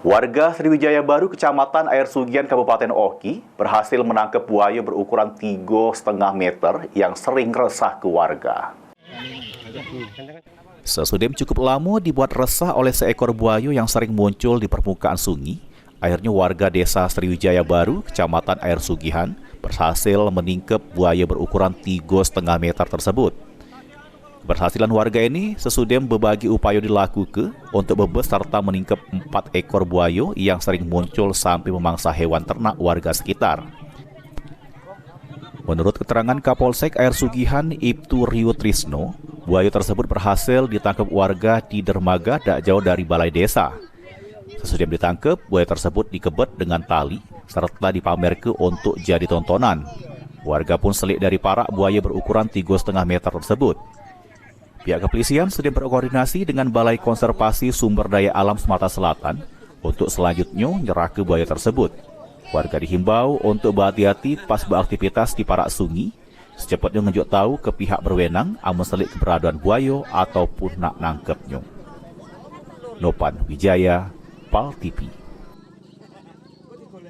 Warga Sriwijaya Baru, Kecamatan Air Sugihan, Kabupaten Oki, berhasil menangkap buaya berukuran 3,5 meter yang sering resah ke warga. Sesudem cukup lama dibuat resah oleh seekor buaya yang sering muncul di permukaan sungai, akhirnya warga desa Sriwijaya Baru, Kecamatan Air Sugihan, berhasil menangkap buaya berukuran 3,5 meter tersebut. Keberhasilan warga ini sesudem berbagi upaya dilakukan untuk bebas serta menangkap 4 ekor buaya yang sering muncul sampai memangsa hewan ternak warga sekitar. Menurut keterangan Kapolsek Air Sugihan, Ibtu Rio Trisno, buaya tersebut berhasil ditangkap warga di dermaga tak jauh dari balai desa. Sesudem ditangkap, buaya tersebut dikebet dengan tali serta dipamerkan untuk jadi tontonan. Warga pun selik dari parak buaya berukuran 3,5 meter tersebut. Pihak kepolisian sudah berkoordinasi dengan Balai Konservasi Sumber Daya Alam Sumatera Selatan untuk selanjutnya menyerah ke buaya tersebut. Warga dihimbau untuk berhati-hati pas beraktivitas di parak sungai, secepatnya ngejuk tahu ke pihak berwenang amun selik keberadaan buaya ataupun nak nangkepnya. Nopan Wijaya, PAL TV.